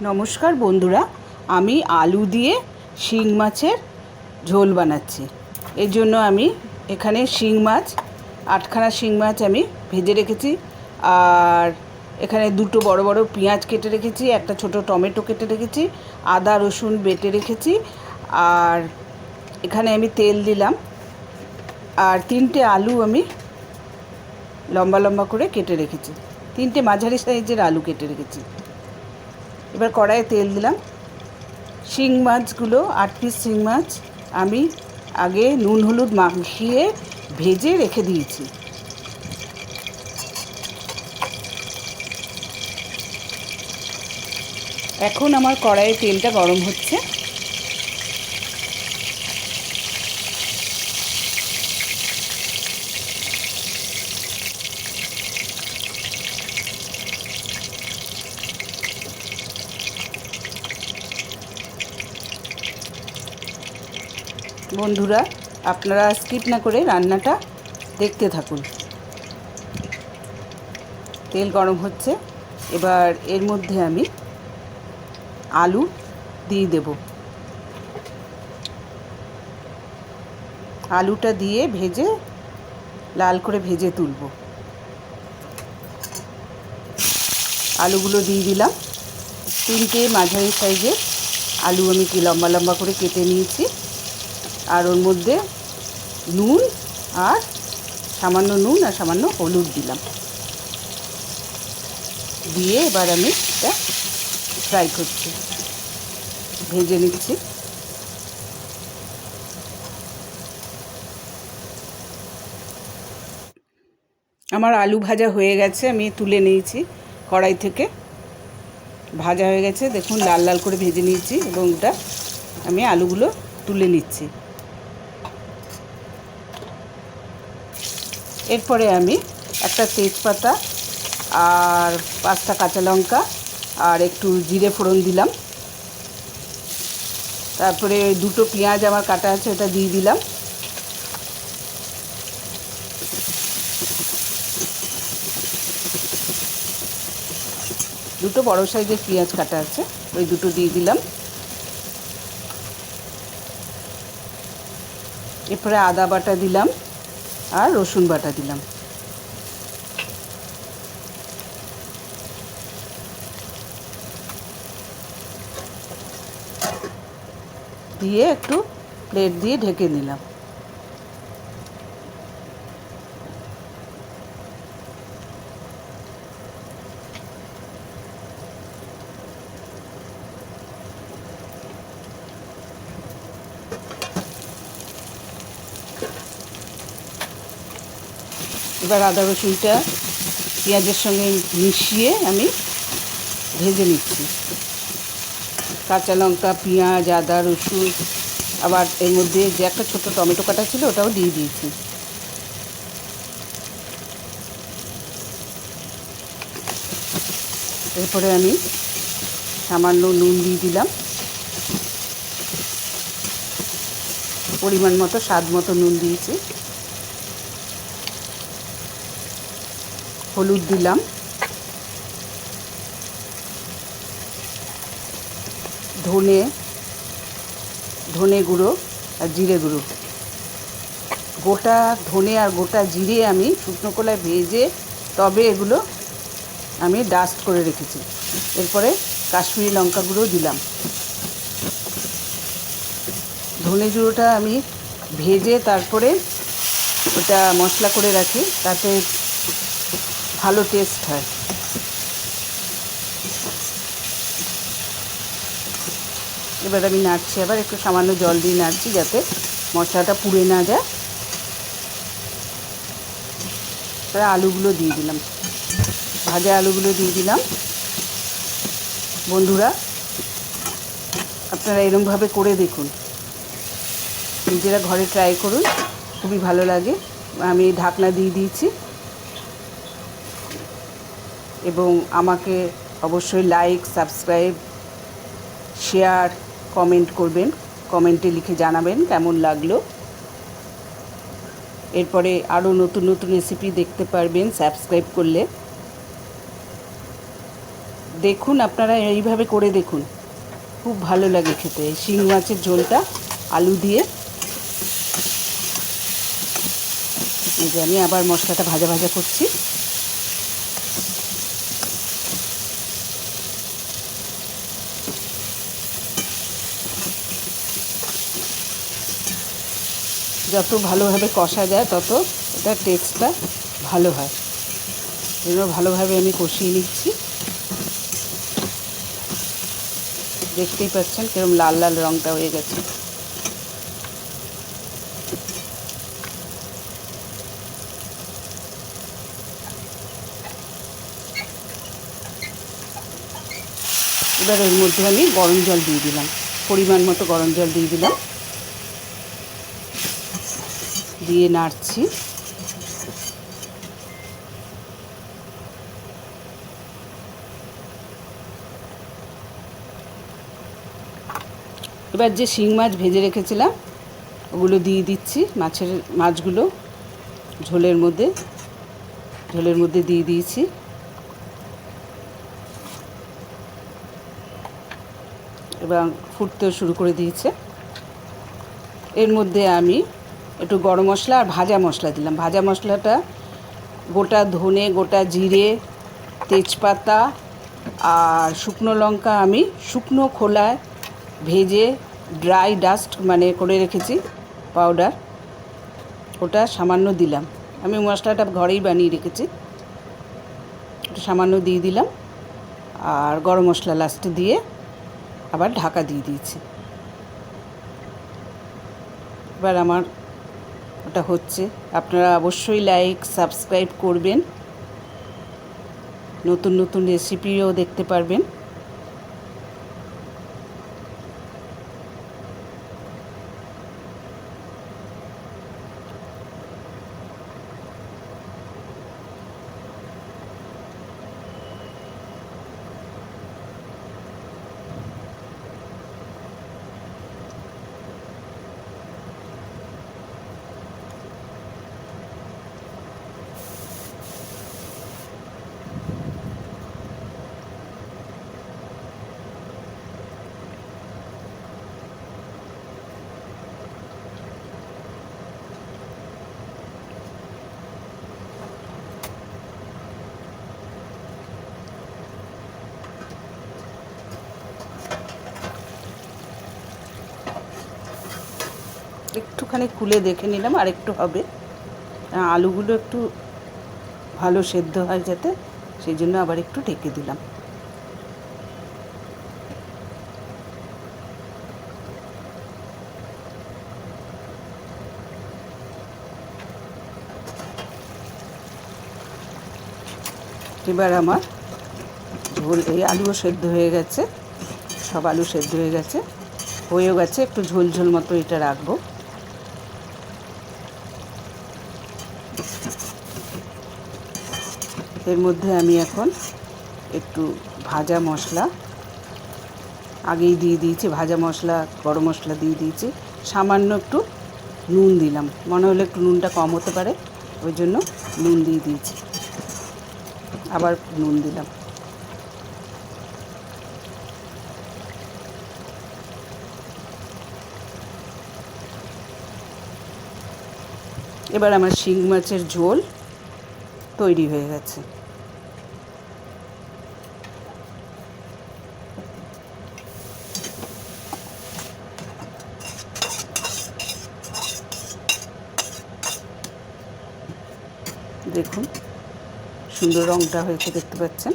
নমস্কার বন্ধুরা, আমি আলু দিয়ে শিং মাছের ঝোল বানাচ্ছি। এর জন্য আমি এখানে শিং মাছ 8খানা শিং মাছ আমি ভেজে রেখেছি। আর এখানে দুটো বড় বড় পেঁয়াজ কেটে রেখেছি, একটা ছোট টমেটো কেটে রেখেছি, আদা রসুন বেটে রেখেছি। আর এখানে আমি তেল দিলাম। আর 3টে আলু আমি লম্বা লম্বা করে কেটে রেখেছি, 3টে মাঝারি সাইজের আলু কেটে রেখেছি। এবার কড়াইয়ে তেল দিলাম। শিং মাছগুলো 8 পিস শিং মাছ আমি আগে নুন হলুদ মাখিয়ে ভেজে রেখে দিয়েছি। এখন আমার কড়াইয়ে তেলটা গরম হচ্ছে। বন্ধুরা, আপনারা স্কিপ না করে রান্নাটা দেখতে থাকুন। তেল গরম হচ্ছে, এবার এর মধ্যে আমি আলু দিয়ে দেব। আলুটা দিয়ে ভেজে লাল করে ভেজে তুলব। আলুগুলো দিয়ে দিলাম। 3টে মাঝারি সাইজের আলু আমি লম্বা লম্বা করে কেটে নিয়েছি। আর ওর মধ্যে নুন আর সামান্য নুন আর সামান্য হলুদ দিলাম। দিয়ে এবার আমি এটা ফ্রাই করছি, ভেজে নিচ্ছি। আমার আলু ভাজা হয়ে গেছে, আমি তুলে নিয়েছি কড়াই থেকে। ভাজা হয়ে গেছে, দেখুন লাল লাল করে ভেজে নিয়েছি। এবং ওটা আমি আলুগুলো তুলে নিচ্ছি। এরপরে আমি একটা তেজপাতা আর 5টা কাঁচা লঙ্কা আর একটু জিরে ফোড়ন দিলাম। তারপরে 2টো পেঁয়াজ আমার কাটা আছে, ওটা দিয়ে দিলাম। দুটো বড় সাইজের পেঁয়াজ কাটা আছে, ওই দুটো দিয়ে দিলাম। এরপরে আদা বাটা দিলাম আর রসুন বাটা দিলাম। দিয়ে একটু প্লেট দিয়ে ঢেকে নিলাম। এবার আদা রসুনটা পেঁয়াজের সঙ্গে মিশিয়ে আমি ভেজে নিচ্ছি। কাঁচা লঙ্কা, পেঁয়াজ, আদা রসুন, আবার এর মধ্যে যে একটা ছোটো টমেটো কাটা ছিল ওটাও দিয়ে দিয়েছি। এরপরে আমি সামান্য নুন দিয়ে দিলাম, পরিমাণ মতো স্বাদ মতো নুন দিয়েছি। হলুদ দিলাম, ধনে গুঁড়ো আর জিরে গুঁড়ো। গোটা ধনে আর গোটা জিরে আমি শুকনো কড়ায় ভেজে তবে এগুলো আমি ডাস্ট করে রেখেছি। এরপরে কাশ্মীরি লঙ্কা গুঁড়ো দিলাম। ধনে গুঁড়োটা আমি ভেজে তারপরে ওটা মশলা করে রাখি, তাতে ভালো টেস্ট হয়। এবার আমি নাড়ছি, আবার একটু সামান্য জল দিয়ে নাড়ছি যাতে মশলাটা পুড়ে না যায়। তারপরে আলুগুলো দিয়ে দিলাম, ভাজা আলুগুলো দিয়ে দিলাম। বন্ধুরা, আপনারা এরকমভাবে করে দেখুন, নিজেরা ঘরে ট্রাই করুন, খুবই ভালো লাগে। আমি ঢাকনা দিয়ে দিয়েছি। এবং আমাকে অবশ্যই লাইক, সাবস্ক্রাইব, শেয়ার, কমেন্ট করবেন। কমেন্টে লিখে জানাবেন কেমন লাগলো। এরপরে আরও নতুন নতুন রেসিপি দেখতে পারবেন সাবস্ক্রাইব করলে। দেখুন, আপনারা এইভাবে করে দেখুন, খুব ভালো লাগে খেতে শিং মাছের ঝোলটা আলু দিয়ে। এই যে আমি আবার মশলাটা ভাজা ভাজা করছি। যত ভালোভাবে কষা যায় তত এটার টেস্টটা ভালো হয়। এগুলো ভালোভাবে আমি কষিয়ে নিচ্ছি। দেখতেই পাচ্ছেন কিরকম লাল লাল রঙটা হয়ে গেছে। এবার এর মধ্যে আমি গরম জল দিয়ে দিলাম, পরিমাণ মতো গরম জল দিয়ে দিলাম, দিয়ে নাড়ছি। এবার যে শিং মাছ ভেজে রেখেছিলাম ওগুলো দিয়ে দিচ্ছি, মাছগুলো ঝোলের মধ্যে দিয়ে দিয়েছি। এবং ফুটতেও শুরু করে দিয়েছে। এর মধ্যে আমি একটু গরম মশলা আর ভাজা মশলা দিলাম। ভাজা মশলাটা গোটা ধনে, গোটা জিরে, তেজপাতা আর শুকনো লঙ্কা আমি শুকনো খোলায় ভেজে ড্রাই ডাস্ট করে রেখেছি পাউডার, ওটা সামান্য দিলাম। আমি মশলাটা ঘরেই বানিয়ে রেখেছি, ওটা সামান্য দিয়ে দিলাম। আর গরম মশলা লাস্টে দিয়ে আবার ঢাকা দিয়ে দিয়েছি। এবার আমার ওটা হচ্ছে। আপনারা অবশ্যই লাইক সাবস্ক্রাইব করবেন, নতুন নতুন রেসিপিও দেখতে পারবেন। একটুখানি খুলে দেখে নিলাম, আর একটু হবে। আলুগুলো একটু ভালো সেদ্ধ হয় যাতে, সেই জন্য আবার একটু ঢেকে দিলাম। এবার আমার ঝোল, এই আলুও সেদ্ধ হয়ে গেছে, সব আলু সেদ্ধ হয়ে গেছে, হয়েও গেছে। একটু ঝোল ঝোল মতো এটা রাখবো। এর মধ্যে আমি এখন একটু ভাজা মশলা আগেই দিয়ে দিয়েছি, ভাজা মশলা গরম মশলা দিয়ে দিয়েছি। সামান্য একটু নুন দিলাম, মনে হলো একটু নুনটা কম হতে পারে, ওই জন্য নুন দিয়ে দিয়েছি। আবার নুন দিলাম। এবার আমার শিং মাছের ঝোল তৈরি হয়ে গেছে। দেখুন সুন্দর রঙটা হয়েছে, দেখতে পাচ্ছেন।